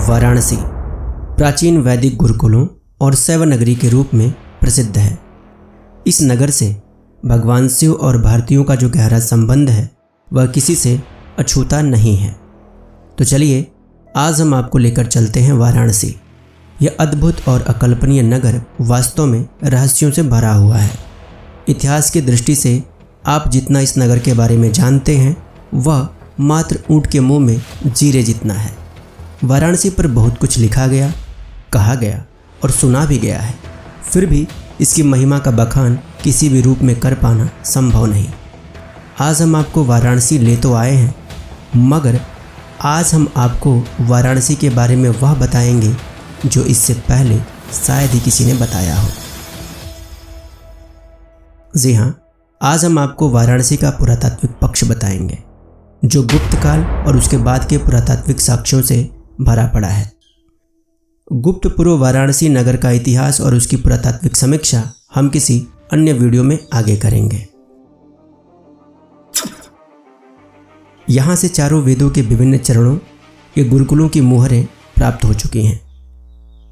वाराणसी प्राचीन वैदिक गुरुकुलों और शैव नगरी के रूप में प्रसिद्ध है। इस नगर से भगवान शिव और भारतीयों का जो गहरा संबंध है वह किसी से अछूता नहीं है। तो चलिए आज हम आपको लेकर चलते हैं वाराणसी। यह अद्भुत और अकल्पनीय नगर वास्तव में रहस्यों से भरा हुआ है। इतिहास की दृष्टि से आप जितना इस नगर के बारे में जानते हैं वह मात्र ऊंट के मुंह में जीरे जितना है। वाराणसी पर बहुत कुछ लिखा गया, कहा गया और सुना भी गया है, फिर भी इसकी महिमा का बखान किसी भी रूप में कर पाना संभव नहीं। आज हम आपको वाराणसी ले तो आए हैं, मगर आज हम आपको वाराणसी के बारे में वह बताएंगे जो इससे पहले शायद ही किसी ने बताया हो। जी हाँ, आज हम आपको वाराणसी का पुरातात्विक पक्ष बताएंगे जो गुप्त काल और उसके बाद के पुरातात्विक साक्ष्यों से भरा पड़ा है। गुप्त पूर्व वाराणसी नगर का इतिहास और उसकी पुरातात्विक समीक्षा हम किसी अन्य वीडियो में आगे करेंगे। यहाँ से चारों वेदों के विभिन्न चरणों के गुरुकुलों की मुहरें प्राप्त हो चुकी हैं।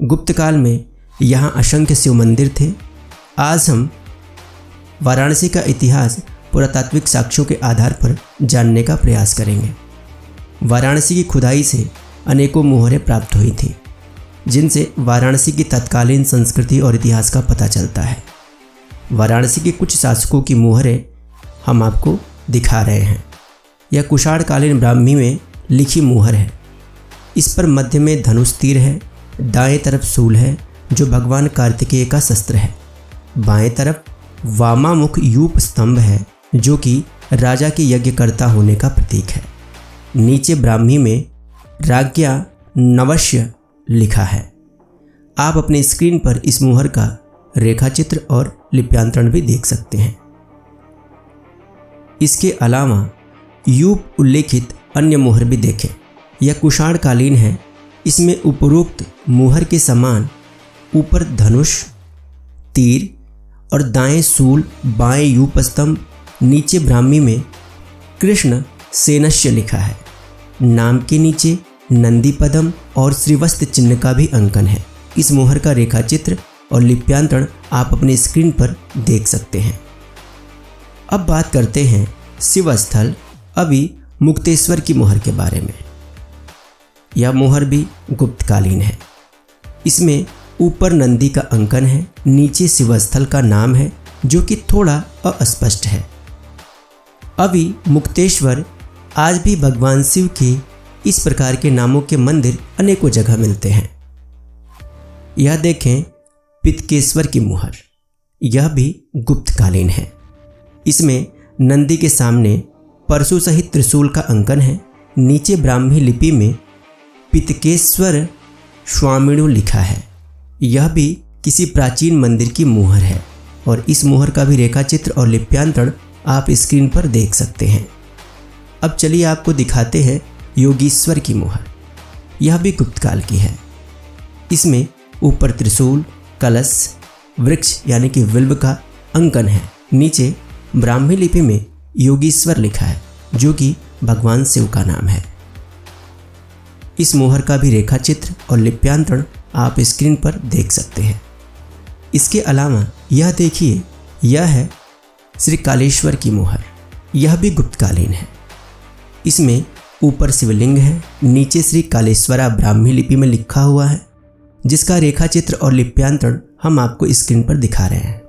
गुप्त काल में यहाँ असंख्य शिव मंदिर थे। आज हम वाराणसी का इतिहास पुरातात्विक साक्ष्यों के आधार पर जानने का प्रयास करेंगे। वाराणसी की खुदाई से अनेकों मुहरें प्राप्त हुई थी, जिनसे वाराणसी की तत्कालीन संस्कृति और इतिहास का पता चलता है। वाराणसी के कुछ शासकों की मुहरें हम आपको दिखा रहे हैं। यह कुषाणकालीन ब्राह्मी में लिखी मुहर है। इस पर मध्य में धनुष तीर है, दाएं तरफ शूल है जो भगवान कार्तिकेय का शस्त्र है, बाएं तरफ वामामुख यूप स्तंभ है जो कि राजा के यज्ञकर्ता होने का प्रतीक है। नीचे ब्राह्मी में राज्ञा नवश्य लिखा है। आप अपने स्क्रीन पर इस मुहर का रेखाचित्र और लिप्यांतरण भी देख सकते हैं। इसके अलावा यूप उल्लेखित अन्य मुहर भी देखें। यह कुषाणकालीन है। इसमें उपरोक्त मुहर के समान ऊपर धनुष, तीर और दाएं शूल, बाएं यूप स्तंभ, नीचे ब्राह्मी में कृष्ण सेनस्य लिखा है। नाम के नीचे नंदी पदम और श्रीवस्त्र चिन्ह का भी अंकन है। इस मुहर का रेखाचित्र और लिप्यांतरण आप अपने स्क्रीन पर देख सकते हैं। अब बात करते हैं शिवस्थल अभी मुक्तेश्वर की मुहर के बारे में। यह मुहर भी गुप्तकालीन है। इसमें ऊपर नंदी का अंकन है, नीचे शिवस्थल का नाम है जो कि थोड़ा अस्पष्ट है। अभी मुक्तेश्वर आज भी भगवान शिव के इस प्रकार के नामों के मंदिर अनेकों जगह मिलते हैं। यह देखें पितकेश्वर की मुहर। यह भी गुप्तकालीन है। इसमें नंदी के सामने परशु सहित त्रिशूल का अंकन है। नीचे ब्राह्मी लिपि में पितकेश्वर स्वामिणु लिखा है। यह भी किसी प्राचीन मंदिर की मुहर है और इस मुहर का भी रेखाचित्र और लिप्यांतरण आप स्क्रीन पर देख सकते हैं। अब चलिए आपको दिखाते हैं योगीश्वर की मुहर। यह भी गुप्तकाल की है। इसमें ऊपर त्रिशूल, कलश, वृक्ष यानी कि विल्व का अंकन है। नीचे ब्राह्मी लिपि में योगीश्वर लिखा है जो कि भगवान शिव का नाम है। इस मुहर का भी रेखाचित्र और लिप्यांतरण आप स्क्रीन पर देख सकते हैं। इसके अलावा यह देखिए, यह है श्री कालेश्वर की मुहर। यह भी गुप्तकालीन है। इसमें ऊपर शिवलिंग है, नीचे श्री कालेश्वरा ब्राह्मी लिपि में लिखा हुआ है, जिसका रेखाचित्र और लिप्यांतरण हम आपको स्क्रीन पर दिखा रहे हैं।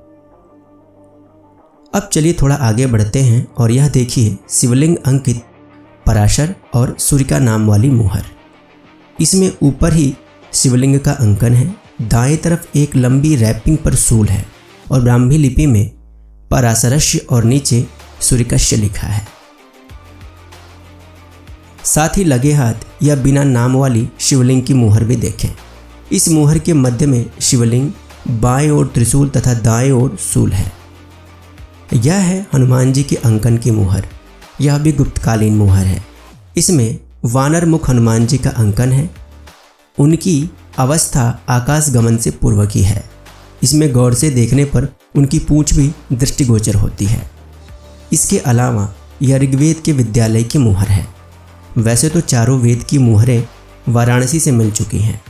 अब चलिए थोड़ा आगे बढ़ते हैं और यह देखिए शिवलिंग अंकित पराशर और सूर्यिका नाम वाली मुहर। इसमें ऊपर ही शिवलिंग का अंकन है, दाएं तरफ एक लंबी रैपिंग पर शूल है और ब्राह्मी लिपि में पराशरस्य और नीचे सूर्यकस्य लिखा है। साथ ही लगे हाथ या बिना नाम वाली शिवलिंग की मुहर भी देखें। इस मुहर के मध्य में शिवलिंग, बाएं ओर त्रिशूल तथा दाएं ओर शूल है। यह है हनुमान जी के अंकन की मुहर। यह भी गुप्तकालीन मुहर है। इसमें वानर मुख हनुमान जी का अंकन है। उनकी अवस्था आकाश गमन से पूर्व की है। इसमें गौर से देखने पर उनकी पूंछ भी दृष्टिगोचर होती है। इसके अलावा यह ऋग्वेद के विद्यालय की मुहर है। वैसे तो चारों वेद की मुहरें वाराणसी से मिल चुकी हैं,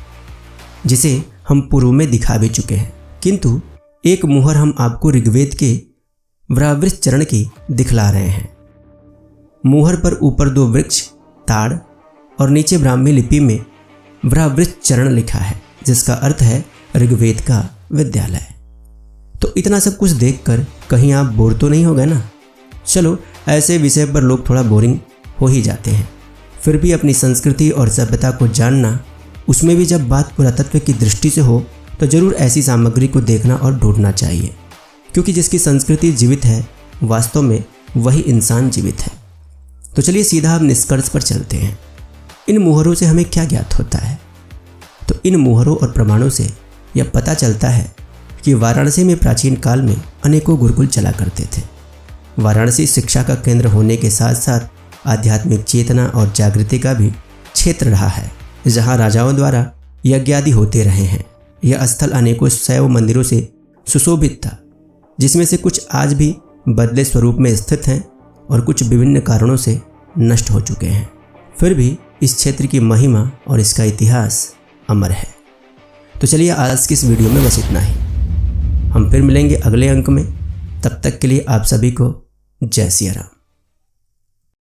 जिसे हम पूर्व में दिखा भी चुके हैं। किंतु एक मुहर हम आपको ऋग्वेद के वृक्ष चरण की दिखला रहे हैं। मुहर पर ऊपर 2 वृक्ष ताड़ और नीचे ब्राह्मी लिपि में वृक्ष चरण लिखा है, जिसका अर्थ है ऋग्वेद का विद्यालय। तो इतना सब कुछ देखकर कहीं आप बोर तो नहीं हो गए ना? चलो, ऐसे विषय पर लोग थोड़ा बोरिंग हो ही जाते हैं। फिर भी अपनी संस्कृति और सभ्यता को जानना, उसमें भी जब बात पुरातत्व की दृष्टि से हो, तो जरूर ऐसी सामग्री को देखना और ढूंढना चाहिए, क्योंकि जिसकी संस्कृति जीवित है, वास्तव में वही इंसान जीवित है। तो चलिए सीधा अब निष्कर्ष पर चलते हैं। इन मुहरों से हमें क्या ज्ञात होता है? तो इन मुहरों और प्रमाणों से यह पता चलता है कि वाराणसी में प्राचीन काल में अनेकों गुरुकुल चला करते थे। वाराणसी शिक्षा का केंद्र होने के साथ साथ आध्यात्मिक चेतना और जागृति का भी क्षेत्र रहा है, जहाँ राजाओं द्वारा यज्ञ आदि होते रहे हैं। यह स्थल अनेकों शैव मंदिरों से सुशोभित था, जिसमें से कुछ आज भी बदले स्वरूप में स्थित हैं और कुछ विभिन्न कारणों से नष्ट हो चुके हैं। फिर भी इस क्षेत्र की महिमा और इसका इतिहास अमर है। तो चलिए आज की इस वीडियो में बस इतना ही। हम फिर मिलेंगे अगले अंक में। तब तक के लिए आप सभी को जय सिया राम।